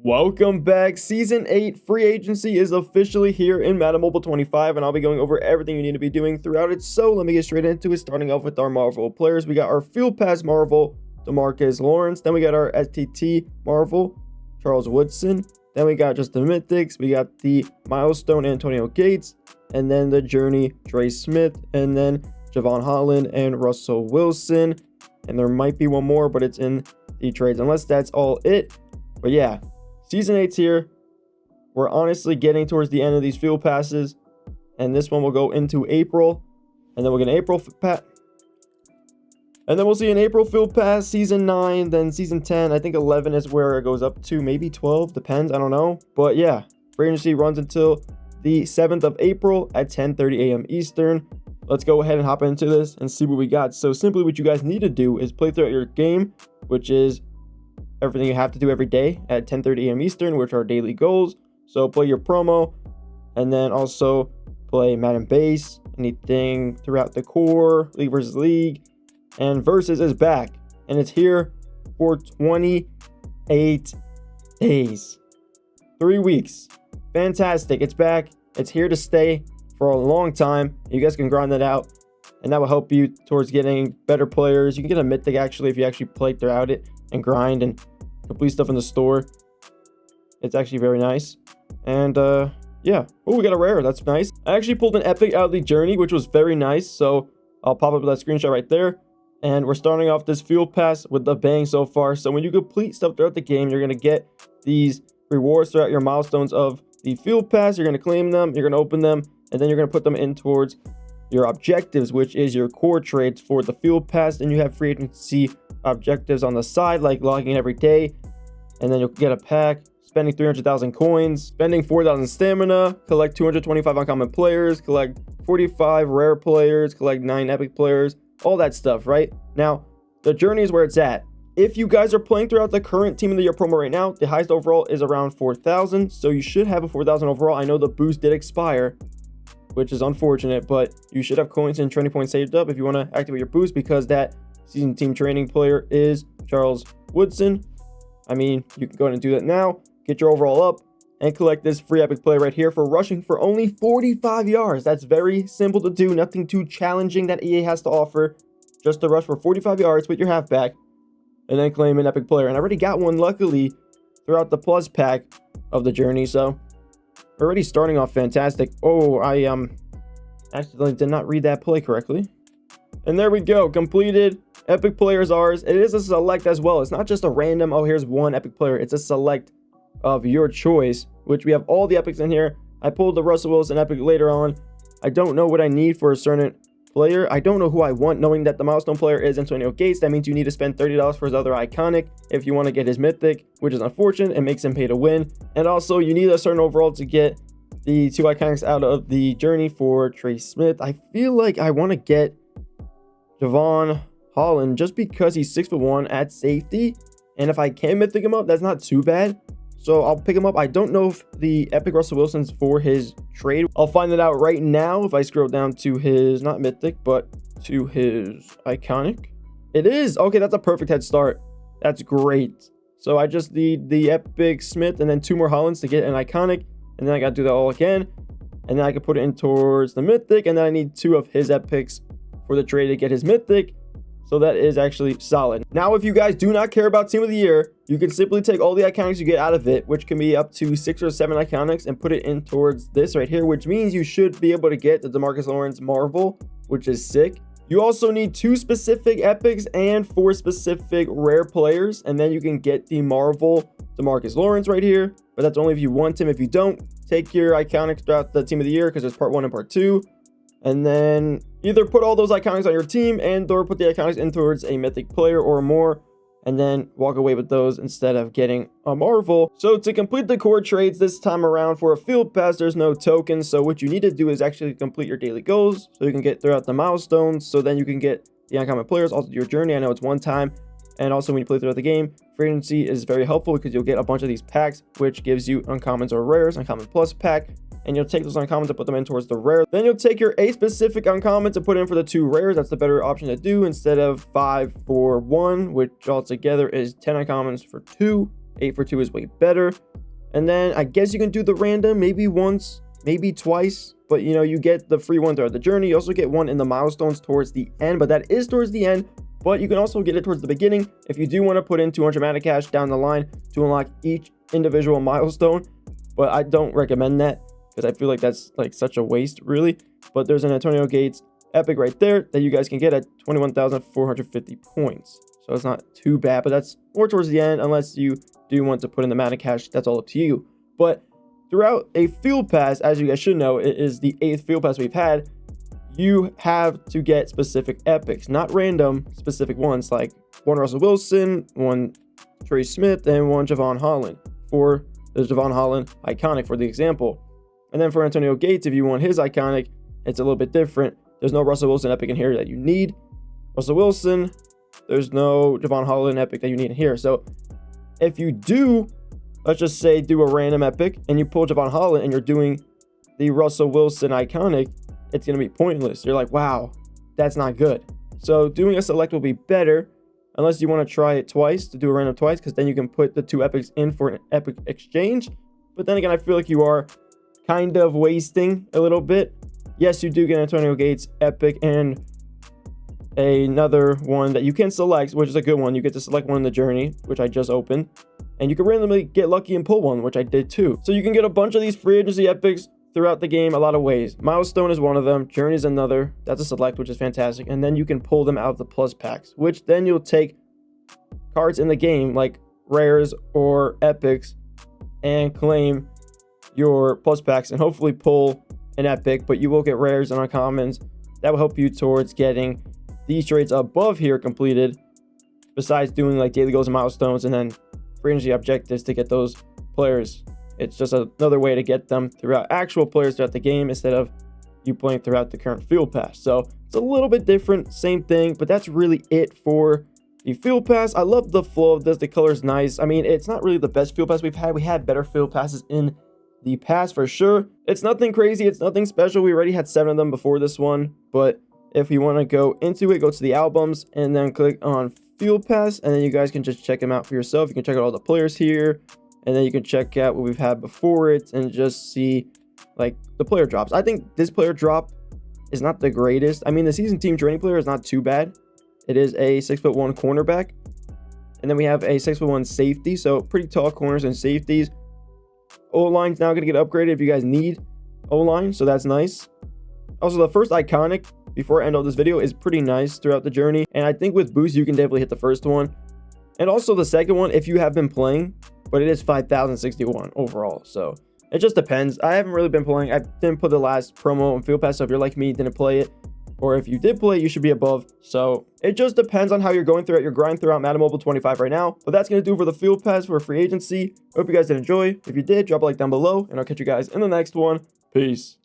Welcome back. Season 8 free agency is officially here in Madden Mobile 25, and I'll be going over everything you need to be doing throughout it. So let me get straight into it, starting off with our Marvel players. We got our Field Pass Marvel, DeMarcus Lawrence. Then we got our STT Marvel, Charles Woodson. Then we got just the Mythics. We got the Milestone Antonio Gates, and then the Journey Trey Smith, and then Javon Holland and Russell Wilson. And there might be one more, but it's in the trades, unless that's all it. But yeah, Season 8's here. We're honestly getting towards the end of these field passes, and this one will go into April, and then we'll get an April pass, and then we'll see an April field pass, Season 9, then Season 10. I think 11 is where it goes up to, maybe 12, depends, I don't know. But yeah, free agency runs until the 7th of April at 10:30 a.m. Eastern. Let's go ahead and hop into this and see what we got. So simply what you guys need to do is play throughout your game, which is everything you have to do every day at 10:30 a.m. Eastern, which are daily goals. So play your promo, and then also play Madden base, anything throughout the core, league versus league, and versus is back, and it's here for 28 days, 3 weeks. Fantastic. It's back. It's here to stay for a long time. You guys can grind that out, and that will help you towards getting better players. You can get a mythic actually if you actually play throughout it and grind and complete stuff in the store. It's actually very nice. And yeah, oh, we got a rare. That's nice. I actually pulled an epic out of the journey, which was very nice, so I'll pop up that screenshot right there. And we're starting off this field pass with the bang so far. So when you complete stuff throughout the game, you're going to get these rewards throughout your milestones of the field pass. You're going to claim them, you're going to open them, and then you're going to put them in towards your objectives, which is your core trades for the field pass. And you have free agency objectives on the side, like logging in every day, and then you'll get a pack, spending 300,000 coins, spending 4,000 stamina, collect 225 uncommon players, collect 45 rare players, collect 9 epic players, all that stuff. Right now, the journey is where it's at. If you guys are playing throughout the current team of the year promo right now, the highest overall is around 4,000, so you should have a 4,000 overall. I know the boost did expire, which is unfortunate, but you should have coins and training points saved up if you want to activate your boost, because that season team training player is Charles Woodson. I mean, you can go ahead and do that now, get your overall up, and collect this free epic play right here for rushing for only 45 yards. That's very simple to do, nothing too challenging that EA has to offer. Just to rush for 45 yards with your halfback, and then claim an epic player. And I already got one, luckily, throughout the plus pack of the journey, so already starting off fantastic. Oh, I accidentally did not read that play correctly. And there we go, completed. Epic player is ours. It is a select as well. It's not just a random, oh, here's one epic player. It's a select of your choice, which we have all the epics in here. I pulled the Russell Wilson epic later on. I don't know what I need for a certain player. I don't know who I want, knowing that the milestone player is Antonio Gates. That means you need to spend $30 for his other iconic if you want to get his mythic, which is unfortunate. It makes him pay to win. And also, you need a certain overall to get the 2 iconics out of the journey for Trey Smith. I feel like I want to get Javon Holland just because he's 6'1" at safety, and if I can mythic him up, that's not too bad, so I'll pick him up. I don't know if the epic Russell Wilson's for his trade. I'll find it out right now if I scroll down to his, not mythic, but to his iconic. It is. Okay, that's a perfect head start. That's great. So I just need the epic Smith and then 2 more Hollands to get an iconic, and then I gotta do that all again, and then I can put it in towards the mythic, and then I need 2 of his epics for the trade to get his mythic. So that is actually solid. Now, if you guys do not care about team of the year, you can simply take all the iconics you get out of it, which can be up to 6 or 7 iconics, and put it in towards this right here, which means you should be able to get the DeMarcus Lawrence Marvel, which is sick. You also need 2 specific epics and 4 specific rare players, and then you can get the Marvel DeMarcus Lawrence right here, but that's only if you want him. If you don't, take your iconics throughout the team of the year, because there's part 1 and part 2. And then either put all those iconics on your team and or put the iconics in towards a mythic player or more, and then walk away with those instead of getting a Marvel. So to complete the core trades this time around for a field pass, there's no tokens. So what you need to do is actually complete your daily goals so you can get throughout the milestones. So then you can get the uncommon players, also your journey. I know it's one time. And also when you play throughout the game, free agency is very helpful because you'll get a bunch of these packs, which gives you uncommons or rares, uncommon plus pack. And you'll take those uncommons and put them in towards the rare. Then you'll take your 8 specific uncommons and put in for the 2 rares. That's the better option to do instead of 5 for 1, which altogether is 10 uncommons for 2. 8 for 2 is way better. And then I guess you can do the random maybe once, maybe twice, but you know, you get the free one throughout the journey. You also get one in the milestones towards the end, but that is towards the end. But you can also get it towards the beginning if you do want to put in 200 mana cash down the line to unlock each individual milestone. But I don't recommend that because I feel like that's like such a waste, really. But there's an Antonio Gates epic right there that you guys can get at 21,450 points. So it's not too bad, but that's more towards the end unless you do want to put in the mana cash. That's all up to you. But throughout a field pass, as you guys should know, it is the 8th field pass we've had. You have to get specific epics, not random specific ones, like one Russell Wilson, one Trey Smith, and one Javon Holland. For the Javon Holland iconic, for the example. And then for Antonio Gates, if you want his iconic, it's a little bit different. There's no Russell Wilson epic in here that you need. Russell Wilson, there's no Javon Holland epic that you need in here. So if you do, let's just say, do a random epic and you pull Javon Holland and you're doing the Russell Wilson iconic, it's going to be pointless. You're like, wow, that's not good. So doing a select will be better unless you want to try it twice, to do a random twice, because then you can put the 2 epics in for an epic exchange. But then again, I feel like you are kind of wasting a little bit. Yes, you do get Antonio Gates epic and another one that you can select, which is a good one. You get to select one in the journey, which I just opened, and you can randomly get lucky and pull one, which I did too. So you can get a bunch of these free agency epics throughout the game a lot of ways. Milestone is one of them. Journey is another. That's a select, which is fantastic. And then you can pull them out of the plus packs, which then you'll take cards in the game like rares or epics and claim your plus packs and hopefully pull an epic, but you will get rares and uncommons. That will help you towards getting these trades above here completed, besides doing like daily goals and milestones and then free agency objectives to get those players. It's just another way to get them throughout actual players throughout the game instead of you playing throughout the current field pass. So it's a little bit different, same thing, but that's really it for the field pass. I love the flow of this. The color is nice. I mean, it's not really the best field pass we've had. We had better field passes in the past for sure. It's nothing crazy. It's nothing special. We already had 7 of them before this one, but if you want to go into it, go to the albums and then click on field pass, and then you guys can just check them out for yourself. You can check out all the players here, and then you can check out what we've had before it and just see like the player drops. I think this player drop is not the greatest. I mean, the season team training player is not too bad. It is a 6'1" cornerback, and then we have a 6'1" safety, so pretty tall corners and safeties. O-line's now going to get upgraded if you guys need O-line, so that's nice. Also, the first iconic before I end all this video is pretty nice throughout the journey, and I think with boost you can definitely hit the first one, and also the second one if you have been playing, but it is 5,061 overall, so it just depends. I haven't really been playing. I didn't put the last promo on field pass, so if you're like me, didn't play it, or if you did play it, you should be above. So it just depends on how you're going throughout your grind throughout Madden Mobile 25 right now. But that's going to do for the field pass for free agency. Hope you guys did enjoy. If you did, drop a like down below, and I'll catch you guys in the next one. Peace.